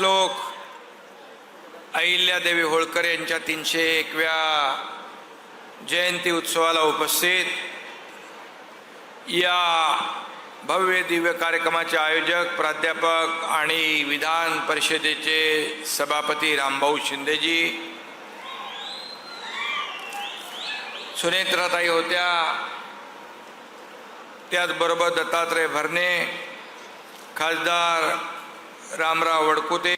पुण्यश्लोक अहिल्यादेवी होळकर यांच्या 301व्या जयंती उत्सवाला उपस्थित या भव्य दिव्य कार्यक्रमाचे आयोजक प्राध्यापक आणि विधान परिषदेचे सभापती रामभाऊ शिंदेजी, सुनेत्राताई होत्या, त्याचबरोबर दत्तात्रय भरणे, खासदार रामराव वडकुते,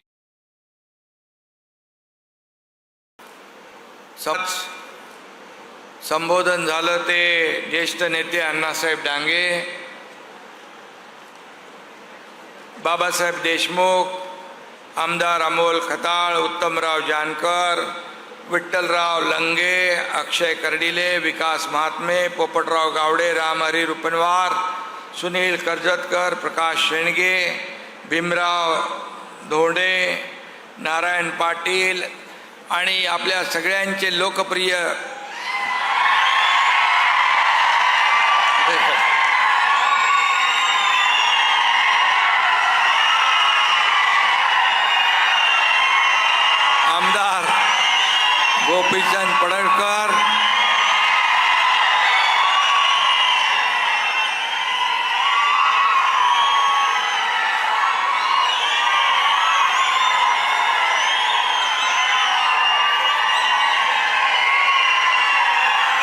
संबोधन झालं ते ज्येष्ठ नेते अण्णासाहेब डांगे, बाबासाहेब देशमुख, आमदार अमोल खताळ, उत्तमराव जानकर, विठ्ठलराव लंगे, अक्षय कर्डिले, विकास महात्मे, पोपटराव गावडे, रामहरी रुपनवार, सुनील कर्जतकर, प्रकाश शेणगे, भीमराव धोंडे, नारायण पाटील आणि आपल्या सगळ्यांचे लोकप्रिय आमदार गोपीचंद पडळकर,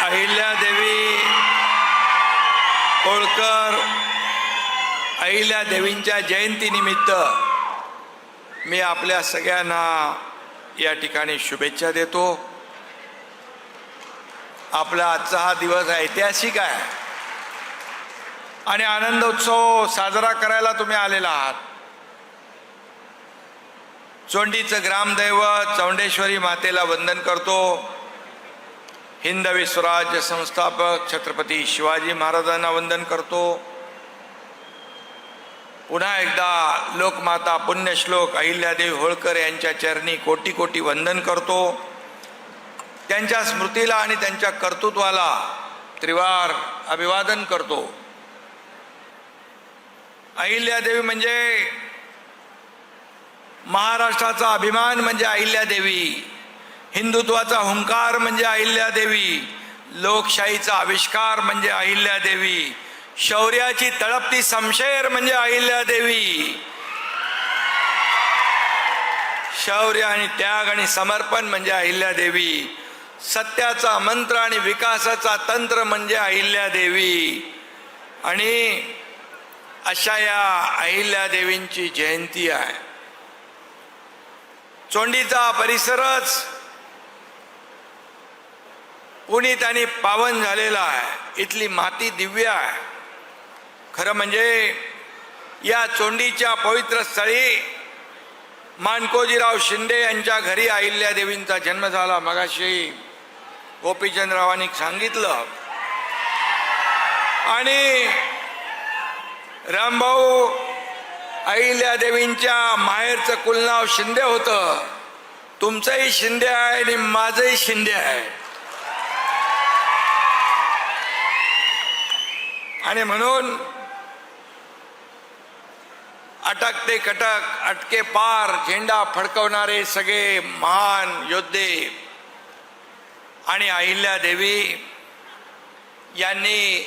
अहिल्यादेवी होळकर, अहिल्यादेवींच्या जयंतीनिमित्त मी आपल्या सगळ्यांना या ठिकाणी शुभेच्छा देतो. आपला आजचा हा दिवस ऐतिहासिक आहे आणि आनंदोत्सव साजरा करायला तुम्ही आलेला आहात. चोंडीचं ग्रामदैवत चौंडेश्वरी मातेला वंदन करतो. हिंदवी स्वराज्य संस्थापक छत्रपती शिवाजी महाराजांना वंदन करतो. पुन्हा एकदा लोकमाता पुण्यश्लोक अहिल्यादेवी होळकर यांच्या चरणी कोटी कोटी वंदन करतो. त्यांच्या स्मृतीला आणि त्यांच्या कर्तृत्वाला त्रिवार अभिवादन करतो. अहिल्यादेवी म्हणजे महाराष्ट्राचा अभिमान म्हणजे अहिल्यादेवी, हिंदुत्वाचा हुंकार म्हणजे अहिल्यादेवी, लोकशाहीचा आविष्कार म्हणजे अहिल्यादेवी, शौर्याची तळपती शमशेर म्हणजे अहिल्यादेवी, शौर्य आणि त्याग आणि समर्पण म्हणजे अहिल्यादेवी, सत्याचा मंत्र आणि विकासाचा तंत्र म्हणजे अहिल्यादेवी. आणि अशा या अहिल्यादेवींची जयंती आहे. चोंडीचा परिसरच पुनीत आणि पावन झालेला आहे. इथली माती दिव्य आहे. खरं म्हणजे या चोंडीच्या पवित्र स्थळी माणकोजीराव शिंदे यांच्या घरी अहिल्यादेवींचा जन्म झाला. मगाशी गोपीचंदरावांनी सांगितलं. आणि रामभाऊ अहिल्यादेवींच्या माहेरचं कुलनाव शिंदे होतं. तुमचंही शिंदे आहे आणि माझंही शिंदे आहे. आणि म्हणून अटक ते कटक, अटके पार झेंडा फडकवणारे सगळे महान योद्धे आणि अहिल्यादेवी यांनी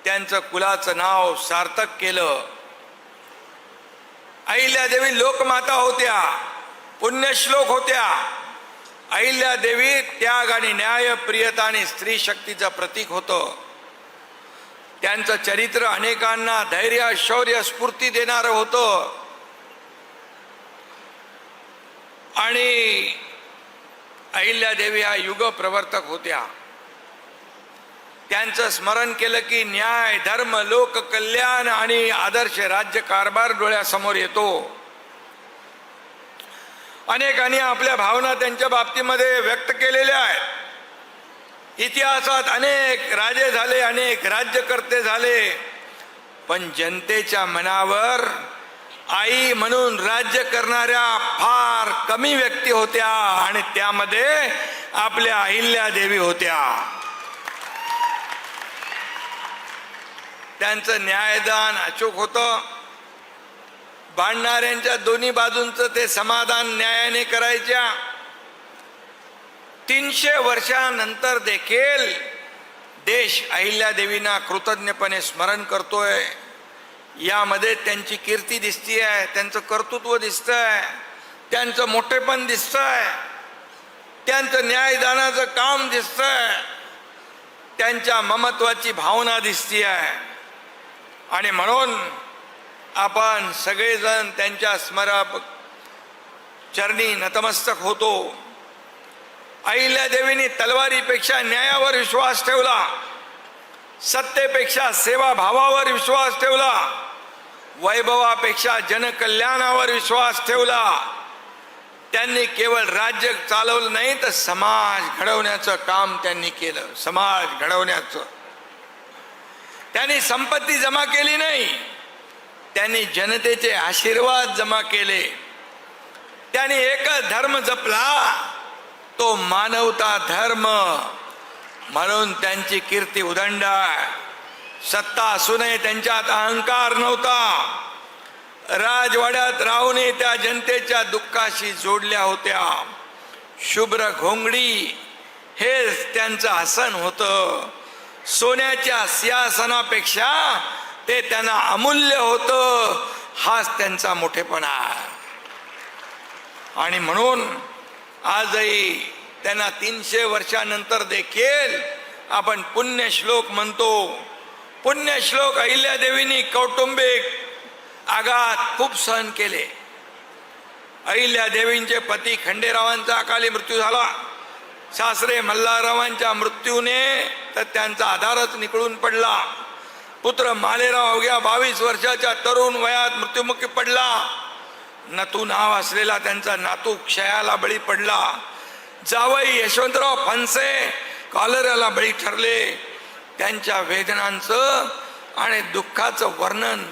त्यांचं कुलाचं नाव सार्थक केलं. अहिल्यादेवी लोकमाता होत्या, पुण्यश्लोक होत्या. अहिल्यादेवी त्याग आणि न्याय, प्रियता आणि स्त्री शक्तीचं प्रतीक होतं. त्यांचं चरित्र अनेकांना धैर्य, शौर्य, स्फूर्ती देणारं होतं. आणि अहिल्यादेवी ह्या युग प्रवर्तक होत्या. त्यांचं स्मरण केलं की न्याय, धर्म, लोक कल्याण आणि आदर्श राज्य कारभार डोळ्यासमोर येतो. अनेकांनी आपल्या भावना त्यांच्या बाबतीमध्ये व्यक्त केलेल्या आहेत. इतिहासात अनेक राजे झाले, अनेक राज्यकर्ते झाले, पण जनतेच्या मनावर आई म्हणून राज्य करणाऱ्या फार कमी व्यक्ती होत्या आणि त्यामध्ये आपल्या अहिल्यादेवी होत्या. त्यांचं न्यायदान अचूक होतं. भांडणाऱ्यांच्या दोन्ही बाजूंचं ते समाधान न्यायाने करायच्या. 300 वर्षानंतर देखील देश अहिल्यादेवींना कृतज्ञपणे स्मरण करतोय. यामध्ये त्यांची कीर्ती दिसतीये, त्यांचं कर्तृत्व दिसतंय, त्यांचं मोठेपण दिसतंय, त्यांचं न्यायदानाचं काम दिसतंय, त्यांच्या ममत्वाची भावना दिसतीये. आणि म्हणून आपण सगळेजण त्यांच्या स्मरक चरणी नतमस्तक होतो. अहिल्यादेवींनी तलवारीपेक्षा न्यायावर विश्वास ठेवला, सत्तेपेक्षा सेवाभावावर विश्वास ठेवला, वैभवापेक्षा जनकल्याणावर विश्वास ठेवला. त्यांनी केवळ राज्य चालवलं नाही तर समाज घडवण्याचं काम त्यांनी केलं. समाज घडवण्याचं. त्यांनी संपत्ती जमा केली नाही, त्यांनी जनतेचे आशीर्वाद जमा केले. त्यांनी एकच धर्म जपला, तो मानवता धर्म. म्हणून त्यांची कीर्ती उदंड आहे. सत्ता असूनही त्यांच्यात अहंकार नव्हता. राजवाड्यात राहूनही त्या जनतेच्या दुःखाशी जोडल्या होत्या. शुभ्र घोंगडी हेच त्यांचं आसन होतं. सोन्याच्या सिंहासनापेक्षा ते त्यांना अमूल्य होतं. हाच त्यांचा मोठेपणा. आणि म्हणून आजही त्यांना 300 वर्षानंतर देखील आपण पुण्यश्लोक म्हणतो. पुण्यश्लोक अहिल्यादेवींनी कौटुंबिक आघात खूप सहन केले. अहिल्यादेवींचे पती खंडेरावांचा अकाली मृत्यू झाला. सासरे मल्हाररावांच्या मृत्यूने तर त्यांचा आधारच निकळून पडला. पुत्र मालेराव अवघ्या 22 वर्षाच्या तरुण वयात मृत्युमुखी पडला. नतू नाव असलेला त्यांचा नातू क्षयाला बळी पडला. जावई यशवंतराव फणसे कॉलराला बळी ठरले. त्यांच्या वेदनांचं आणि दुःखाचं वर्णन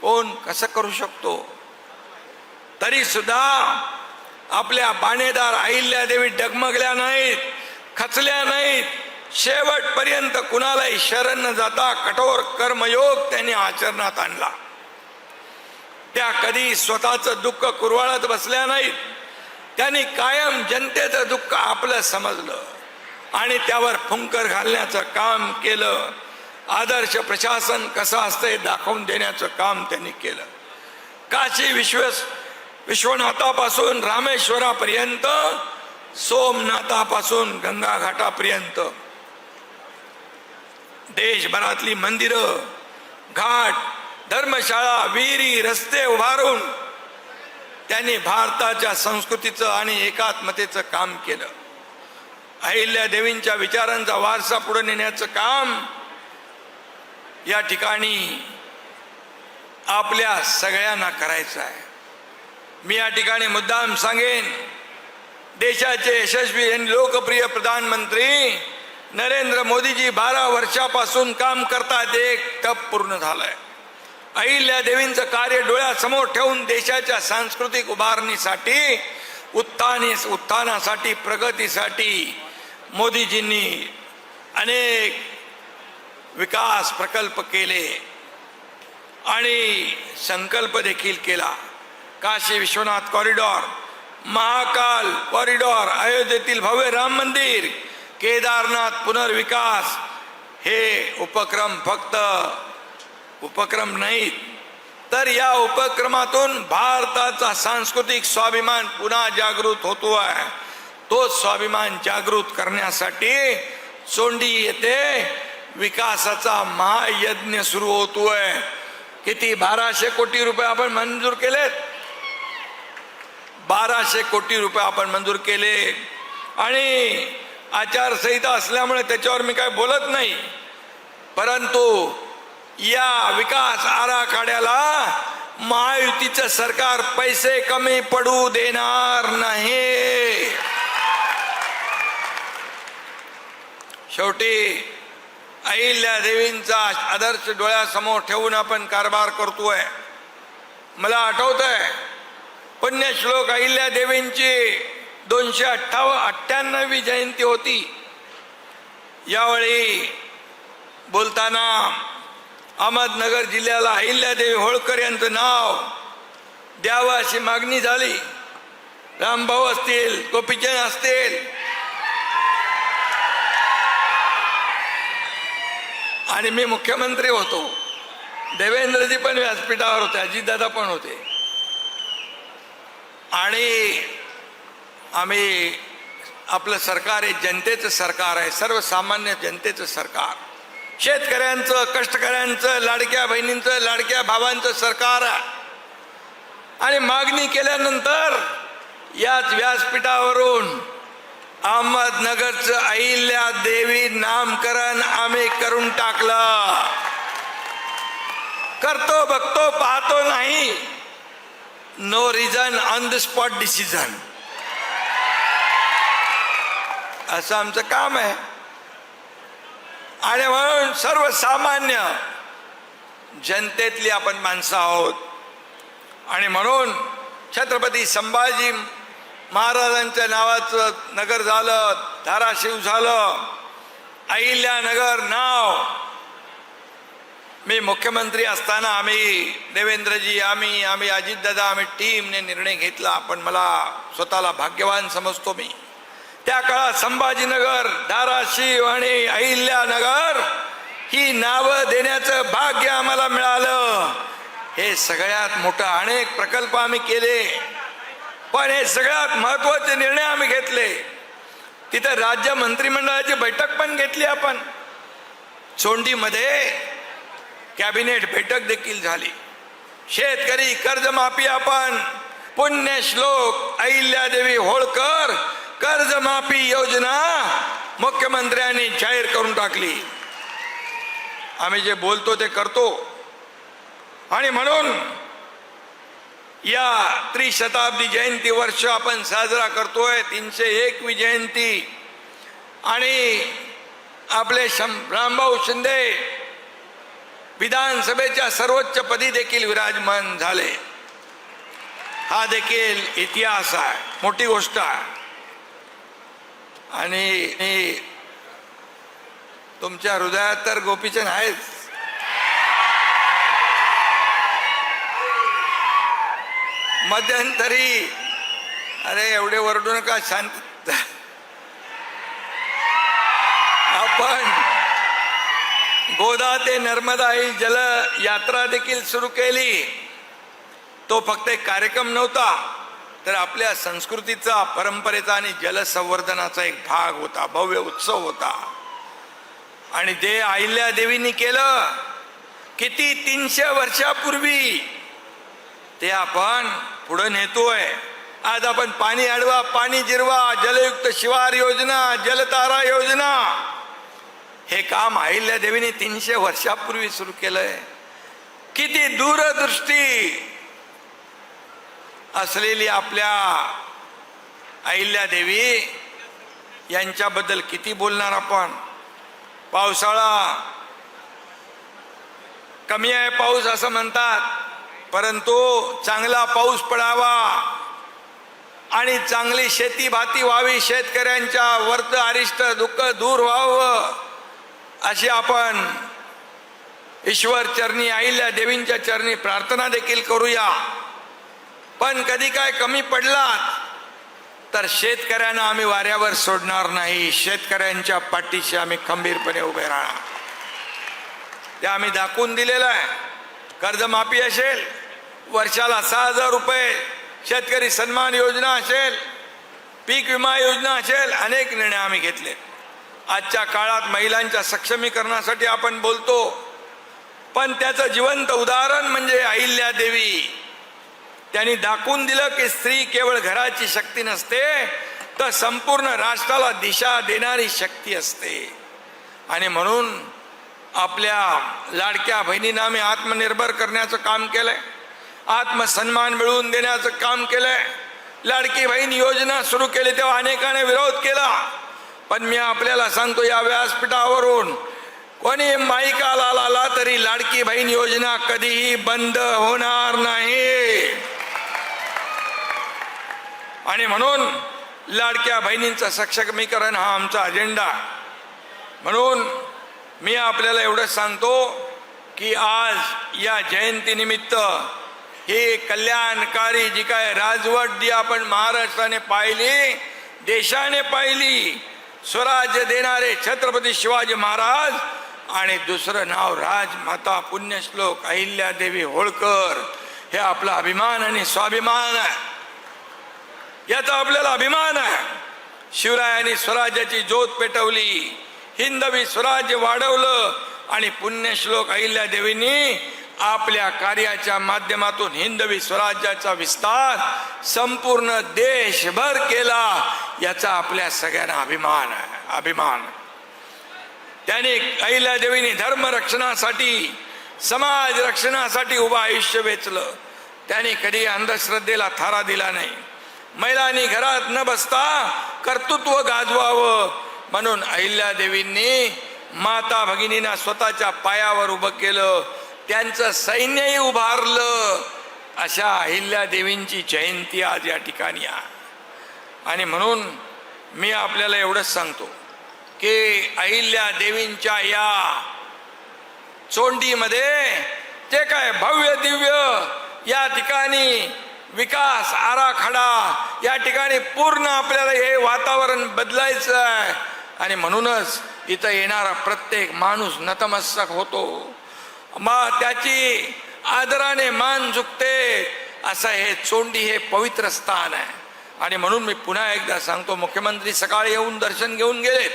कोण कसं करू शकतो. तरी सुद्धा आपल्या बाणेदार अहिल्यादेवी डगमगल्या नाहीत, खचल्या नाहीत. शेवटपर्यंत कुणालाही शरण न जाता कठोर कर्मयोग त्यांनी आचरणात आणला. त्या कधी स्वतःचं दुःख कुरवाळत बसल्या नाहीत. त्यांनी कायम जनतेचं दुःख आपलं समजलं आणि त्यावर फुंकर घालण्याचं काम केलं. आदर्श प्रशासन कसं असतं हे दाखवून देण्याचं काम त्यांनी केलं. काशी विश्वनाथापासून रामेश्वरापर्यंत, सोमनाथापासून गंगा घाटापर्यंत देशभरातली मंदिरं, घाट, धर्मशाळा, विहिरी, रस्ते उभारून त्यांनी भारताच्या संस्कृतीचं आणि एकात्मतेचं काम केलं. अहिल्यादेवींच्या विचारांचा वारसा पुढे नेण्याचं काम या ठिकाणी आपल्या सगळ्यांना करायचं आहे. मी या ठिकाणी मुद्दाम सांगेन, देशाचे यशस्वी आणि लोकप्रिय प्रधानमंत्री नरेंद्र मोदीजी 12 वर्षापासून काम करतात. एक टप पूर्ण झालंय. अहिल्यादेवींचं कार्य डोळ्यासमोर ठेवून देशाच्या सांस्कृतिक उभारणीसाठी, उत्थानासाठी, प्रगतीसाठी मोदीजींनी अनेक विकास प्रकल्प केले आणि संकल्प देखील केला. काशी विश्वनाथ कॉरिडॉर, महाकाल कॉरिडॉर, अयोध्येतील भव्य राम मंदिर, केदारनाथ पुनर्विकास हे उपक्रम फक्त उपक्रम नाहीत, तर या उपक्रमातून भारताचा सांस्कृतिक स्वाभिमान पुन्हा जागृत होतो आहे. तो स्वाभिमान जागृत करण्यासाठी सोंडी येथे विकासाचा महायज्ञ सुरू होतोय. किती 1200 कोटी रुपये आपण मंजूर केलेत. 1200 कोटी रुपये आपण मंजूर केले. आणि आचारसंहिता असल्यामुळे त्याच्यावर मी काय बोलत नाही, परंतु या विकास आराखड्याला महायुतीचं सरकार पैसे कमी पडू देणार नाही. शेवटी अहिल्यादेवींचा आदर्श डोळ्यासमोर ठेवून आपण कारभार करतोय. मला आठवतंय पुण्यश्लोक अहिल्यादेवींची 298वी जयंती होती. यावेळी बोलताना अहमदनगर जिल्ह्याला अहिल्यादेवी होळकर यांचं नाव द्यावं अशी मागणी झाली. रामभाऊ असतील, गोपीचंद असतील, आणि मी मुख्यमंत्री होतो. देवेंद्रजी पण व्यासपीठावर होते, अजितदादा पण होते. आणि आम्ही आपलं सरकार हे जनतेचं सरकार आहे, सर्वसामान्य जनतेचं सरकार, शेतकऱ्यांचं, कष्टकऱ्यांचं, लाडक्या बहिणींचं, लाडक्या भावांचं सरकार आहे. आणि मागणी केल्यानंतर याच व्यासपीठावरून अहमदनगरचं अहिल्या देवी नामकरण आम्ही करून टाकलं. करतो, बघतो, पाहतो नाही. No reason, on the spot decision, असं आमचं काम आहे. आणि म्हणून सर्वसामान्य जनतेतली आपण माणसं आहोत. आणि म्हणून छत्रपती संभाजी महाराजांच्या नावाचं नगर झालं, धाराशिव झालं, अहिल्यानगर नाव. मी मुख्यमंत्री असताना आम्ही देवेंद्रजी, आम्ही अजितदादा, आम्ही टीमने निर्णय घेतला. पण मला स्वतःला भाग्यवान समजतो मी. त्या काळात संभाजीनगर, धाराशिव आणि अहिल्यानगर ही नावं देण्याचं भाग्य आम्हाला मिळालं. हे सगळ्यात मोठं, अनेक प्रकल्प आम्ही केले, पण हे सगळ्यात महत्वाचे निर्णय आम्ही घेतले. तिथं राज्य मंत्रिमंडळाची बैठक पण घेतली आपण. सोंडीमध्ये कॅबिनेट बैठक देखील झाली. शेतकरी कर्जमाफी आपण पुण्यश्लोक अहिल्यादेवी होळकर कर्जमाफी योजना मुख्यमंत्र्यांनी जाहीर करून टाकली. आम्ही जे बोलतो ते करतो. आणि म्हणून या त्रिशताब्दी जयंती वर्ष आपण साजरा करतोय, 301वी जयंती. आणि आपले रामभाऊ शिंदे विधानसभेच्या सर्वोच्च पदी देखील विराजमान झाले. हा देखील इतिहास आहे, मोठी गोष्ट आहे. आणि तुमच्या हृदयात तर गोपीचंद आहेच. मध्यंतरी, अरे एवढे वरडू नका, शांत. आपण गोदा ते नर्मदा ही जल यात्रा देखील सुरू केली. तो फक्त एक कार्यक्रम नव्हता, तर आपल्या संस्कृतीचा, परंपरेचा आणि जलसंवर्धनाचा एक भाग होता, भव्य उत्सव होता. आणि ते अहिल्या देवींनी केलं किती 300 वर्षापूर्वी, ते आपण पुढे नेतोय. आज आपण पाणी अडवा, पाणी जिरवा, जलयुक्त शिवार योजना, जलतारा योजना, हे काम अहिल्या देवीने 300 वर्षापूर्वी सुरू केलंय. किती दूरदृष्टी असलेली आपल्या अहिल्या देवी यांच्याबद्दल किती बोलणार आपण. पावसाळा कमी आहे पाऊस असं म्हणतात, परंतु चांगला पाऊस पडावा आणि चांगली शेती भाती व्हावी, शेतकऱ्यांच्या वरचं अरिष्ट दुःख दूर व्हावं, अशी आपण ईश्वर चरणी, अहिल्या देवींच्या चरणी प्रार्थना देखील करूया. पण कधी काय कमी पडलात तर शेतकऱ्यांना आम्ही वाऱ्यावर सोडणार नाही. शेतकऱ्यांच्या पाठीशी आम्ही खंबीरपणे उभे राहणार. ते आम्ही दाखवून दिलेलं आहे. कर्जमाफी असेल, वर्षाला 6,000 रुपये, शेतकरी सन्मान योजना असेल, पीक विमा योजना असेल, अनेक निर्णय आम्ही घेतले. आजच्या काळात महिलांच्या सक्षमीकरणासाठी आपण बोलतो, पण त्याचं जिवंत उदाहरण म्हणजे अहिल्या देवी. त्यांनी दाखवून दिलं की स्त्री केवळ घराची शक्ती नसते, तर संपूर्ण राष्ट्राला दिशा देणारी शक्ती असते. आणि म्हणून आपल्या लाडक्या बहिणींना आम्ही आत्मनिर्भर करण्याचं काम केलंय, आत्मसन्मान मिळवून देण्याचं काम केलंय. लाडकी बहीण योजना सुरू केली तेव्हा अनेकाने विरोध केला, पण मी आपल्याला सांगतो या व्यासपीठावरून, कोणी माईकाला आला तरी लाडकी बहीण योजना कधीही बंद होणार नाही. आणि म्हणून लाडक्या बहिणींचं सक्षमीकरण हा आमचा अजेंडा. म्हणून मी आपल्याला एवढं सांगतो की आज या जयंतीनिमित्त ही कल्याणकारी जी काय राजवट जी आपण महाराष्ट्राने पाहिली, देशाने पाहिली, स्वराज्य देणारे छत्रपती शिवाजी महाराज आणि दुसरं नाव राजमाता पुण्यश्लोक अहिल्यादेवी होळकर, हे आपला अभिमान आणि स्वाभिमान आहे. याचा आपल्याला अभिमान आहे. शिवरायांनी स्वराज्याची ज्योत पेटवली, हिंदवी स्वराज्य वाढवलं आणि पुण्यश्लोक अहिल्यादेवींनी आपल्या कार्याच्या माध्यमातून हिंदवी स्वराज्याचा विस्तार संपूर्ण देशभर केला. याचा आपल्या सगळ्यांना अभिमान आहे. अभिमान. त्याने अहिल्यादेवींनी धर्म रक्षणासाठी, समाज रक्षणासाठी उभं आयुष्य वेचलं. त्याने कधी अंधश्रद्धेला थारा दिला नाही. महिलांनी घरात न बसता कर्तृत्व गाजवावं म्हणून अहिल्यादेवींनी माता भगिनींना स्वतःच्या पायावर उभं केलं. त्यांचं सैन्यही उभारलं. अशा अहिल्यादेवींची जयंती आज या ठिकाणी आहे. आणि म्हणून मी आपल्याला एवढंच सांगतो की अहिल्यादेवींच्या या चोंडीमध्ये जे काय भव्य दिव्य या ठिकाणी विकास आराखडा, या ठिकाणी पूर्ण आपल्याला हे वातावरण बदलायचं आहे. आणि म्हणूनच इथं येणारा प्रत्येक माणूस नतमस्तक होतो, मग त्याची आदराने मान झुकते. असं हे चोंडी हे पवित्र स्थान आहे. आणि म्हणून मी पुन्हा एकदा सांगतो, मुख्यमंत्री सकाळी येऊन दर्शन घेऊन गेलेत.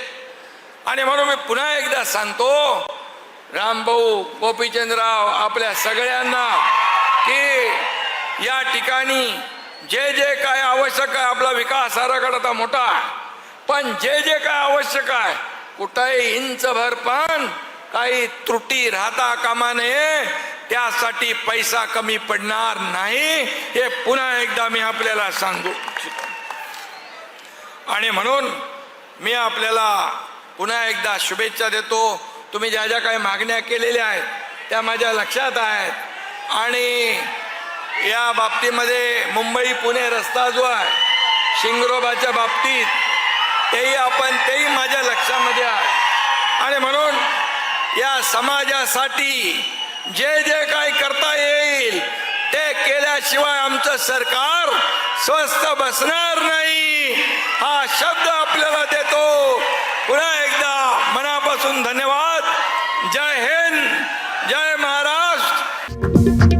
आणि म्हणून मी पुन्हा एकदा सांगतो, रामभाऊ गोपीचंदराव आपल्या सगळ्यांना की या ठिकाणी जे जे काय आवश्यक आहे, आपला विकास आराखडा आता मोठा आहे, पण जे जे काय आवश्यक आहे कुठेही इंचभर पण काही त्रुटी राहता कामा नये. त्यासाठी पैसा कमी पडणार नाही, हे पुन्हा एकदा मी आपल्याला सांगू इच्छितो. आणि म्हणून मी आपल्याला पुन्हा एकदा शुभेच्छा देतो. तुम्ही ज्या ज्या काही मागण्या केलेल्या आहेत त्या माझ्या लक्षात आहेत. आणि या बाबतीमध्ये मुंबई पुणे रस्ता जो आहे शिंगरोबाच्या बाबतीत, तेही माझ्या लक्षामध्ये आहे. आणि म्हणून या समाजासाठी जे जे काही करता येईल ते केल्याशिवाय आमचं सरकार स्वस्थ बसणार नाही, हा शब्द आपल्याला देतो. पुन्हा एकदा मनापासून धन्यवाद. जय हिंद, जय महाराष्ट्र.